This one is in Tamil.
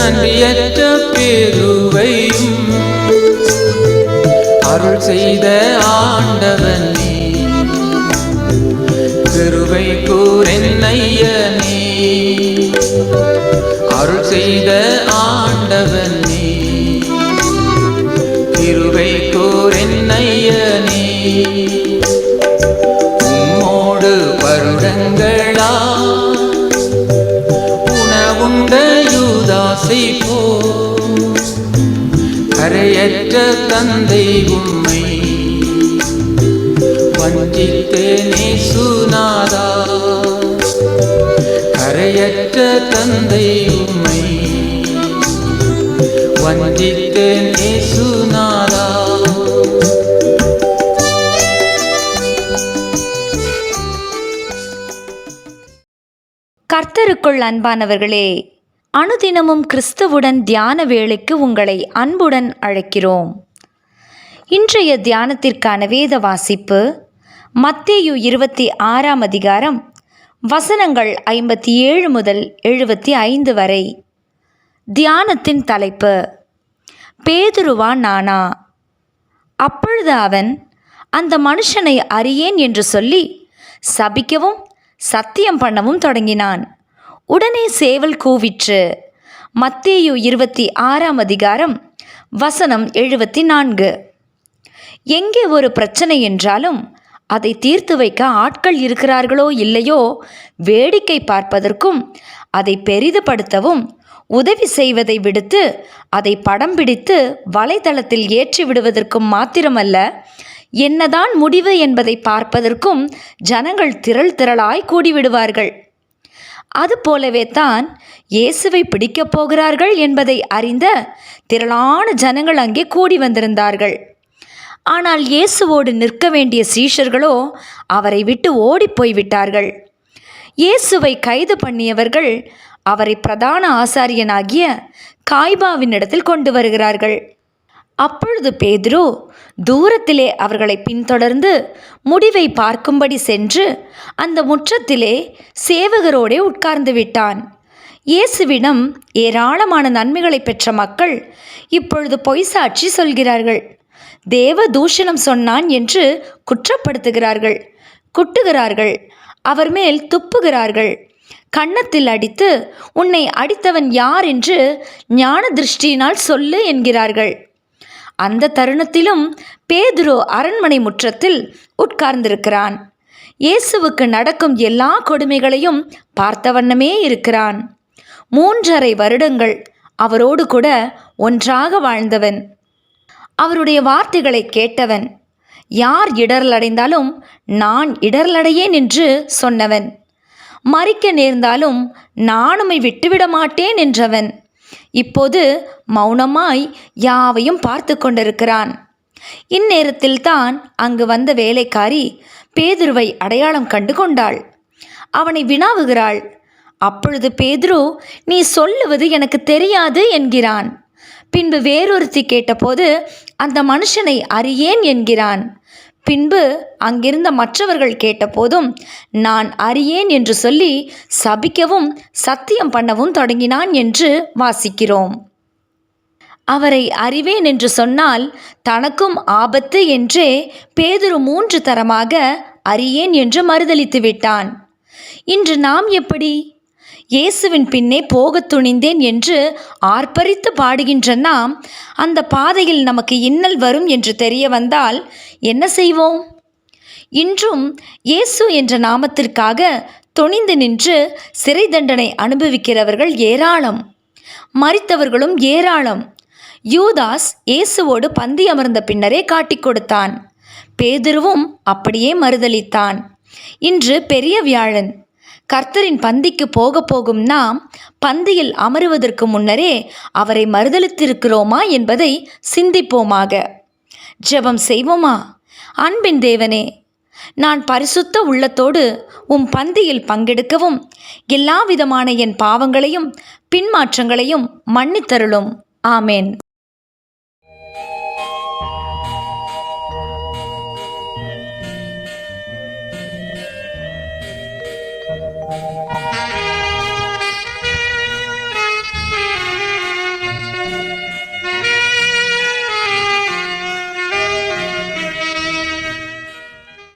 நன்றியற்ற பேருவையும் அருள் செய்த ஆண்டவன் நீ, கிருபை கூரென்னையனே. அருள் செய்த ஆண்டவன் நீ, கிருபை கூரென்னையனே. உம்மோடு வருடங்களா உணவுண்ட யூதாசை போ, கரையற்ற தந்தை உம்மை வஞ்சித்தேனே சுனாதா. கரையற்ற தந்தை உம்மை வஞ்சித்தேனே சுனாதா. கர்த்தருக்குள் அன்பானவர்களே, அனுதினமும் கிறிஸ்துவுடன் தியான வேளைக்கு உங்களை அன்புடன் அழைக்கிறோம். இன்றைய தியானத்திற்கான வேத வாசிப்பு மத்தேயு 26 அதிகாரம் வசனங்கள் 57 முதல் 75 வரை. தியானத்தின் தலைப்பு பேதுருவா நானா? அப்பொழுது அவன் அந்த மனுஷனை அறியேன் என்று சொல்லி சபிக்கவும் சத்தியம் பண்ணவும் தொடங்கினான். உடனே சேவல் கூவிற்று. மத்தேயு 26 அதிகாரம் வசனம் 74. எங்கே ஒரு பிரச்சனை என்றாலும் அதை தீர்த்து வைக்க ஆட்கள் இருக்கிறார்களோ இல்லையோ, வேடிக்கை பார்ப்பதற்கும் அதை பெரிதுபடுத்தவும் உதவி செய்வதை விடுத்து அதை படம் பிடித்து வலைதளத்தில் ஏற்றி விடுவதற்கும் மாத்திரமல்ல, என்னதான் முடிவு என்பதை பார்ப்பதற்கும் ஜனங்கள் திரள் திரளாய் கூடிவிடுவார்கள். அதுபோலவே தான் இயேசுவை பிடிக்கப் போகிறார்கள் என்பதை அறிந்த திரளான ஜனங்கள் அங்கே கூடி வந்திருந்தார்கள். ஆனால் இயேசுவோடு நிற்க வேண்டிய சீஷர்களோ அவரை விட்டு ஓடிப்போய்விட்டார்கள். இயேசுவை கைது பண்ணியவர்கள் அவரை பிரதான ஆசாரியனாகிய காய்பாவினிடத்தில் கொண்டு வருகிறார்கள். அப்பொழுது பேதுரு தூரத்திலே அவர்களை பின்தொடர்ந்து முடிவை பார்க்கும்படி சென்று அந்த முற்றத்திலே சேவகரோடே உட்கார்ந்து விட்டான். இயேசுவிடம் ஏராளமான நன்மைகளை பெற்ற மக்கள் இப்பொழுது பொய் சாட்சி சொல்கிறார்கள். தேவ தூஷணம் சொன்னான் என்று குற்றப்படுத்துகிறார்கள், குட்டுகிறார்கள், அவர் மேல் துப்புகிறார்கள், கன்னத்தில் அடித்து உன்னை அடித்தவன் யார் என்று ஞான திருஷ்டியினால் சொல்லு என்கிறார்கள். அந்த தருணத்திலும் பேதுரு அரண்மனை முற்றத்தில் உட்கார்ந்திருக்கிறான். இயேசுவுக்கு நடக்கும் எல்லா கொடுமைகளையும் பார்த்த வண்ணமே இருக்கிறான். 3½ வருடங்கள் அவரோடு கூட ஒன்றாக வாழ்ந்தவன், அவருடைய வார்த்தைகளை கேட்டவன், யார் இடரலடைந்தாலும் நான் இடரலடையேன் என்று சொன்னவன், மரிக்க நேர்ந்தாலும் நான் உம்மை விட்டுவிட மாட்டேன் என்றவன் இப்போது மௌனமாய் யாவையும் பார்த்து கொண்டிருக்கிறான். இந்நேரத்தில்தான் அங்கு வந்த வேலைக்காரி பேதுருவை அடையாளம் கண்டு கொண்டாள். அவனை வினாவுகிறாள். அப்பொழுது பேதுரு, நீ சொல்லுவது எனக்கு தெரியாது என்கிறான். பின்பு வேறொருத்தி கேட்டபோது அந்த மனுஷனை அறியேன் என்கிறான். பின்பு அங்கிருந்த மற்றவர்கள் கேட்டபோதும் நான் அறியேன் என்று சொல்லி சபிக்கவும் சத்தியம் பண்ணவும் தொடங்கினான் என்று வாசிக்கிறோம். அவரை அறிவேன் என்று சொன்னால் தனக்கும் ஆபத்து என்றே பேதுரு 3 தரமாக அறியேன் என்று மறுதலித்து விட்டான். இன்று நாம் எப்படி? இயேசுவின் பின்னே போகத் துணிந்தேன் என்று ஆர்ப்பரித்து பாடுகின்ற நாம் அந்த பாதையில் நமக்கு இன்னல் வரும் என்று தெரிய வந்தால் என்ன செய்வோம்? இன்றும் இயேசு என்ற நாமத்திற்காக துணிந்து நின்று சிறை தண்டனை அனுபவிக்கிறவர்கள் ஏராளம், மரித்தவர்களும் ஏராளம். யூதாஸ் இயேசுவோடு பந்தி அமர்ந்த பின்னரே காட்டிக் கொடுத்தான். பேதுருவும் அப்படியே மறுதலித்தான். இன்று பெரிய வியாழன். கர்த்தரின் பந்திக்கு போகும் நாம் பந்தியில் அமருவதற்கு முன்னரே அவரை மறுதலித்திருக்கிறோமா என்பதை சிந்திப்போமாக. ஜெபம் செய்வோமா? அன்பின் தேவனே, நான் பரிசுத்த உள்ளத்தோடு உம் பந்தியில் பங்கெடுக்கவும் எல்லா விதமான என் பாவங்களையும் பின்மாற்றங்களையும் மன்னித்தருளும். ஆமேன்.